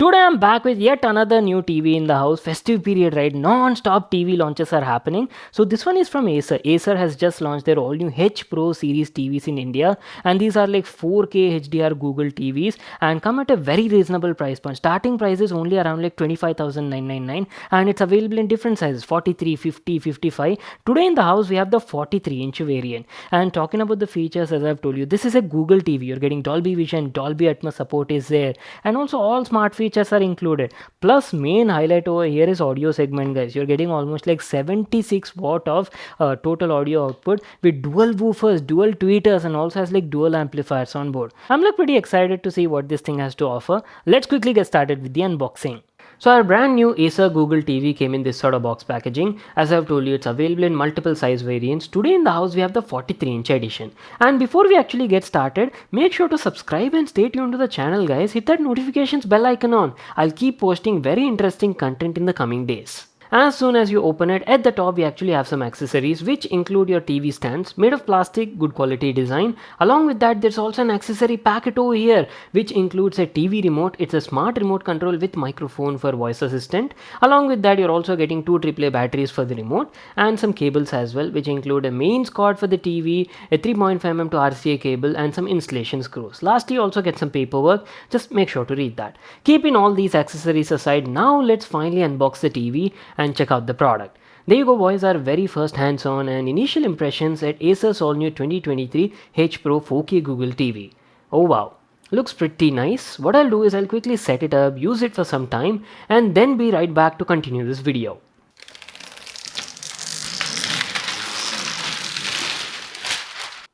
Today I'm back with yet another new TV in the house. Festive period, right? Non-stop TV launches are happening. So this one is from Acer. Acer has just launched their all new H Pro Series TVs in India, and these are like 4K HDR Google TVs and come at a very reasonable price point. Starting price is only around like 25,999, and it's available in different sizes: 43, 50, 55. Today in the house we have the 43-inch variant. And talking about the features, as I've told you, this is a Google TV. You're getting Dolby Vision, Dolby ATMOS support is there, and also all smart features are included. Plus main highlight over here is audio segment, guys. You're getting almost like 76 watt of total audio output with dual woofers, dual tweeters, and also has like dual amplifiers on board. I'm like pretty excited to see what this thing has to offer. Let's quickly get started with the unboxing. So our brand new Acer Google TV came in this sort of box packaging. As I've told you, it's available in multiple size variants. Today in the house we have the 43-inch edition. And before we actually get started, make sure to subscribe and stay tuned to the channel, guys. Hit that notifications bell icon on. I'll keep posting very interesting content in the coming days. As soon as you open it, at the top we actually have some accessories which include your TV stands made of plastic, good quality design. Along with that, there's also an accessory packet over here which includes a TV remote. It's a smart remote control with microphone for voice assistant. Along with that, you're also getting two AAA batteries for the remote and some cables as well, which include a mains cord for the TV, a 3.5mm to RCA cable, and some installation screws. Lastly, you also get some paperwork. Just make sure to read that. Keeping all these accessories aside, now let's finally unbox the TV and check out the product. There you go, boys, our very first hands-on and initial impressions at Acer's all-new 2023 H Pro 4K Google TV. Oh wow, looks pretty nice. What I'll do is I'll quickly set it up, use it for some time, and then be right back to continue this video.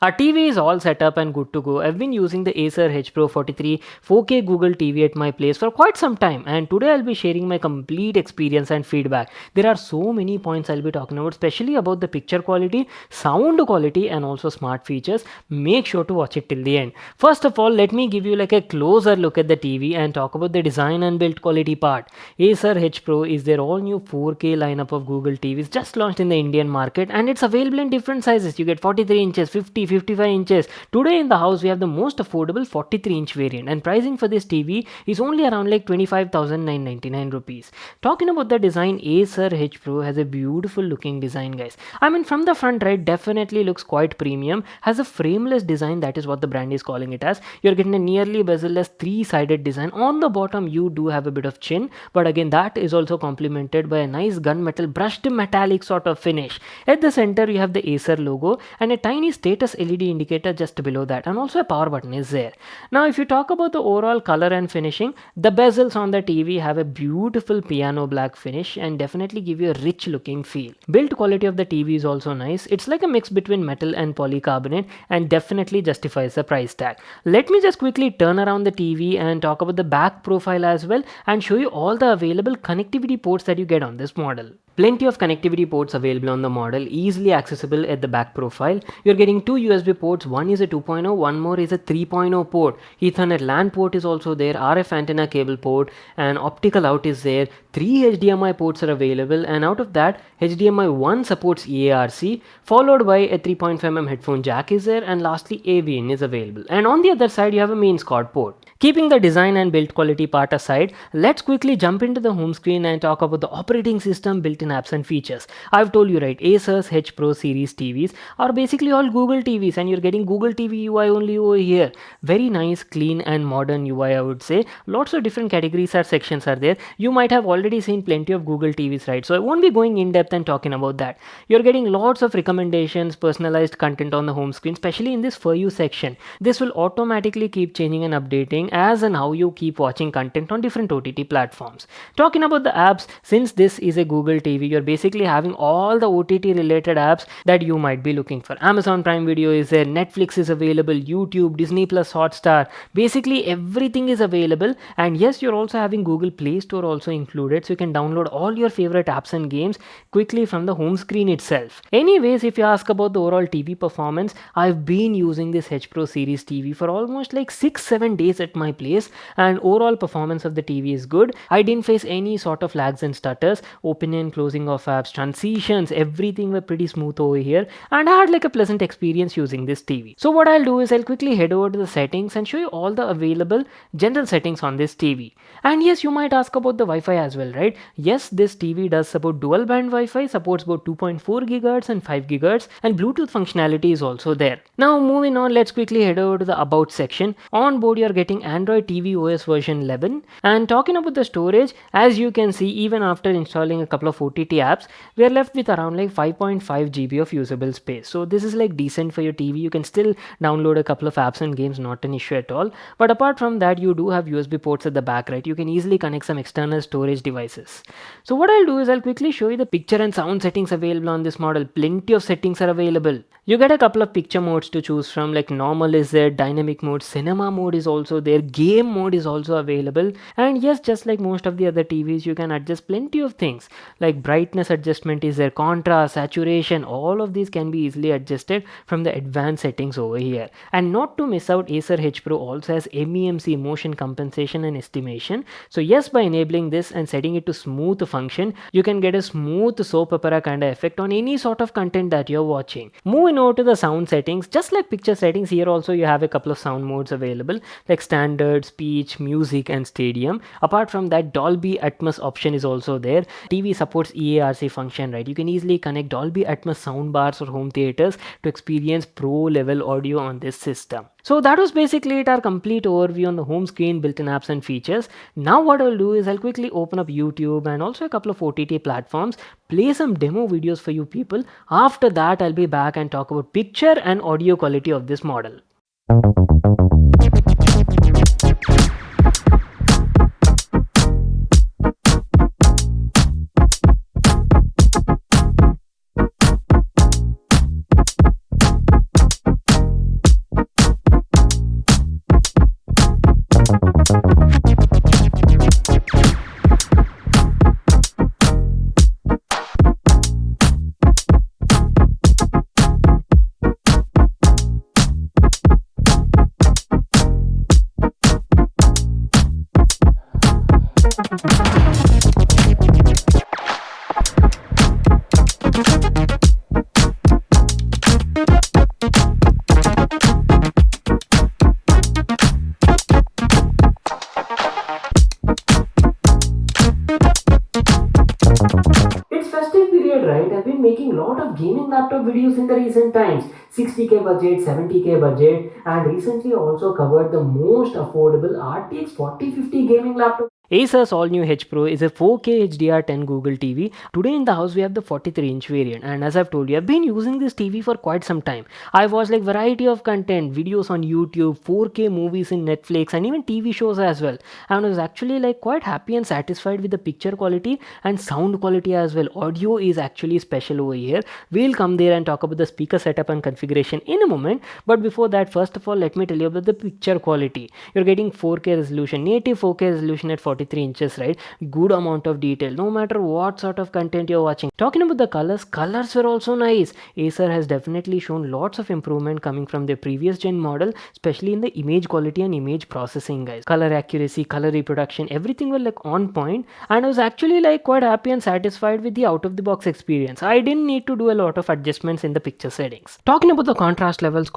Our TV is all set up and good to go. I've been using the Acer H Pro 43 4K Google TV at my place for quite some time, and today I'll be sharing my complete experience and feedback. There are so many points I'll be talking about, especially about the picture quality, sound quality, and also smart features. Make sure to watch it till the end. First of all, let me give you like a closer look at the TV and talk about the design and build quality part. Acer H Pro is their all new 4K lineup of Google TVs just launched in the Indian market, and it's available in different sizes. You get 43 inches, 50, 55 inches. Today in the house we have the most affordable 43-inch variant, and pricing for this TV is only around like 25,999 rupees. Talking about the design, Acer H Pro has a beautiful looking design, guys. I mean, from the front, right, definitely looks quite premium. Has a frameless design, that is what the brand is calling it as. You're getting a nearly bezel-less 3-sided design. On the bottom you do have a bit of chin, but again that is also complemented by a nice gunmetal brushed metallic sort of finish. At the center you have the Acer logo and a tiny status LED indicator just below that, and also a power button is there. Now if you talk about the overall color and finishing, the bezels on the TV have a beautiful piano black finish and definitely give you a rich looking feel. Build quality of the TV is also nice. It's like a mix between metal and polycarbonate and definitely justifies the price tag. Let me just quickly turn around the TV and talk about the back profile as well and show you all the available connectivity ports that you get on this model. Plenty of connectivity ports available on the model, easily accessible at the back profile. You're getting two USB ports, one is a 2.0, one more is a 3.0 port. Ethernet LAN port is also there, RF antenna cable port, and optical out is there. 3 HDMI ports are available, and out of that, HDMI 1 supports EARC, followed by a 3.5mm headphone jack is there, and lastly AV-in is available. And on the other side, you have a mains cord port. Keeping the design and build quality part aside, let's quickly jump into the home screen and talk about the operating system, built-in apps and features. I've told you, right, Acer's H Pro Series TVs are basically all Google TVs, and you're getting Google TV UI only over here. Very nice, clean and modern UI, I would say. Lots of different categories or sections are there. You might have already seen plenty of Google TVs, right? So I won't be going in depth and talking about that. You're getting lots of recommendations, personalized content on the home screen, especially in this For You section. This will automatically keep changing and updating as and how you keep watching content on different OTT platforms. Talking about the apps, since this is a Google TV, you're basically having all the OTT related apps that you might be looking for. Amazon Prime Video is there, Netflix is available, YouTube, Disney Plus Hotstar, basically everything is available. And yes, you're also having Google Play Store also included included, so you can download all your favorite apps and games quickly from the home screen itself. Anyways, if you ask about the overall TV performance, I've been using this H Pro Series TV for almost like 6-7 days at my place, and overall performance of the TV is good. I didn't face any sort of lags and stutters. Opening and closing of apps, transitions, everything were pretty smooth over here, and I had like a pleasant experience using this TV. So what I'll do is I'll quickly head over to the settings and show you all the available general settings on this TV. And yes, you might ask about the Wi-Fi as well, right? Yes, this TV does support dual band Wi-Fi, supports both 2.4 GHz and 5 GHz, and Bluetooth functionality is also there. Now moving on, let's quickly head over to the about section. On board you're getting Android TV OS version 11, and talking about the storage, as you can see, even after installing a couple of OTT apps, we are left with around like 5.5 GB of usable space. So this is like decent for your TV. You can still download a couple of apps and games, not an issue at all. But apart from that, you do have USB ports at the back, right? You can easily connect some external storage devices. So what I'll do is I'll quickly show you the picture and sound settings available on this model. Plenty of settings are available. You get a couple of picture modes to choose from, like normal is there, dynamic mode, cinema mode is also there, game mode is also available. And yes, just like most of the other TVs, you can adjust plenty of things, like brightness adjustment is there, contrast, saturation, all of these can be easily adjusted from the advanced settings over here. And not to miss out, Acer H Pro also has MEMC, motion compensation and estimation. So yes, by enabling this and setting it to smooth function, you can get a smooth soap opera kind of effect on any sort of content that you're watching. Moving over to the sound settings, just like picture settings, here also you have a couple of sound modes available, like standard, speech, music and stadium. Apart from that, Dolby ATMOS option is also there. TV supports EARC function, right? You can easily connect Dolby ATMOS soundbars or home theaters to experience pro level audio on this system. So that was basically it, our complete overview on the home screen, built-in apps and features. Now what I'll do is I'll quickly open up YouTube and also a couple of OTT platforms, play some demo videos for you people. After that, I'll be back and talk about picture and audio quality of this model. Right, I've been making a lot of gaming laptop videos in the recent times. 60k budget, 70k budget, and recently also covered the most affordable RTX 4050 gaming laptop. Acer's all-new H Pro is a 4K HDR10 Google TV. Today in the house we have the 43-inch variant, and as I've told you, I've been using this TV for quite some time. I watched like variety of content, videos on YouTube, 4K movies in Netflix, and even TV shows as well. And I was actually like quite happy and satisfied with the picture quality and sound quality as well. Audio is actually special over here. We'll come there and talk about the speaker setup and configuration in a moment. But before that, first of all, let me tell you about the picture quality. You're getting 4K resolution, native 4K resolution at 43 inches, right? Good amount of detail, no matter what sort of content you're watching. Talking about the colors were also nice. Acer has definitely shown lots of improvement coming from their previous gen model, especially in the image quality and image processing, guys. Color accuracy, color reproduction, everything were like on point, and I was actually like quite happy and satisfied with the out of the box experience. I didn't need to do a lot of adjustments in the picture settings. Talking about the contrast levels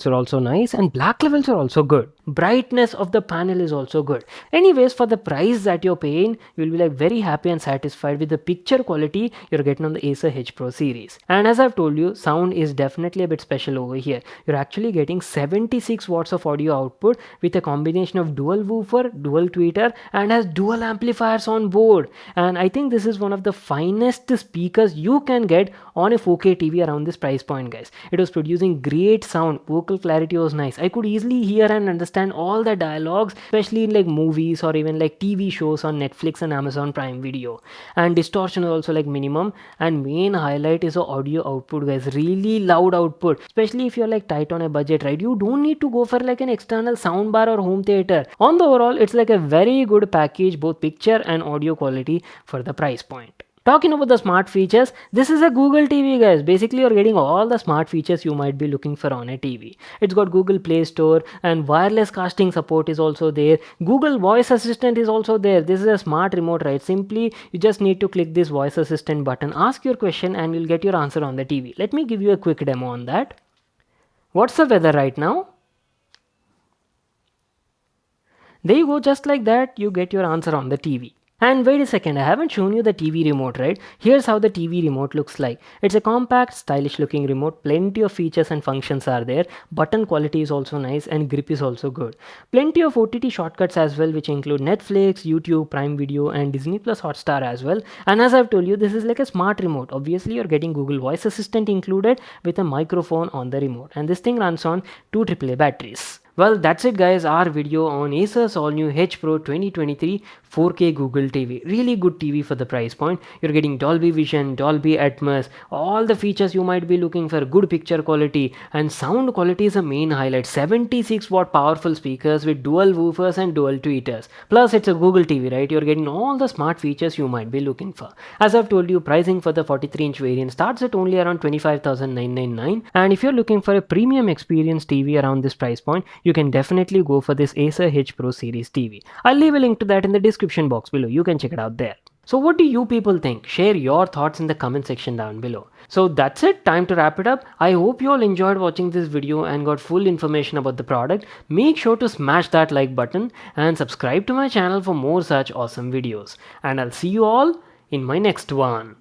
are also nice, and black levels are also good. Brightness of the panel is also good. Anyways, for the price that you're paying, you'll be like very happy and satisfied with the picture quality you're getting on the Acer H Pro series. And as I've told you, sound is definitely a bit special over here. You're actually getting 76 watts of audio output with a combination of dual woofer, dual tweeter, and has dual amplifiers on board. And I think this is one of the finest speakers you can get on a 4K TV around this price point, guys. It was producing great sound, vocal clarity was nice. I could easily hear and understand all the dialogues, especially in like movies or even like TV shows on Netflix and Amazon Prime Video. And distortion is also like minimum, and main highlight is the audio output, guys. Really loud output, especially if you're like tight on a budget, right? You don't need to go for like an external soundbar or home theater. On the overall, it's like a very good package, both picture and audio quality for the price point. Talking about the smart features, this is a Google TV, guys. Basically, you're getting all the smart features you might be looking for on a TV. It's got Google Play Store, and wireless casting support is also there. Google Voice Assistant is also there. This is a smart remote, right? Simply, you just need to click this Voice Assistant button, ask your question, and you'll get your answer on the TV. Let me give you a quick demo on that. What's the weather right now? There you go, just like that, you get your answer on the TV. And wait a second, I haven't shown you the TV remote, right? Here's how the TV remote looks like. It's a compact, stylish looking remote. Plenty of features and functions are there. Button quality is also nice and grip is also good. Plenty of OTT shortcuts as well, which include Netflix, YouTube, Prime Video, and Disney Plus Hotstar as well. And as I've told you, this is like a smart remote. Obviously, you're getting Google Voice Assistant included with a microphone on the remote. And this thing runs on 2 AAA batteries. Well, that's it, guys, our video on Acer's all new H Pro 2023 4K Google TV. Really good TV for the price point. You're getting Dolby Vision, Dolby ATMOS, all the features you might be looking for, good picture quality, and sound quality is a main highlight. 76-watt powerful speakers with dual woofers and dual tweeters. Plus, it's a Google TV, right? You're getting all the smart features you might be looking for. As I've told you, pricing for the 43-inch variant starts at only around 25,999. And if you're looking for a premium experience TV around this price point, you can definitely go for this Acer H Pro Series TV. I'll leave a link to that in the description box below. You can check it out there. So what do you people think? Share your thoughts in the comment section down below. So that's it. Time to wrap it up. I hope you all enjoyed watching this video and got full information about the product. Make sure to smash that like button and subscribe to my channel for more such awesome videos. And I'll see you all in my next one.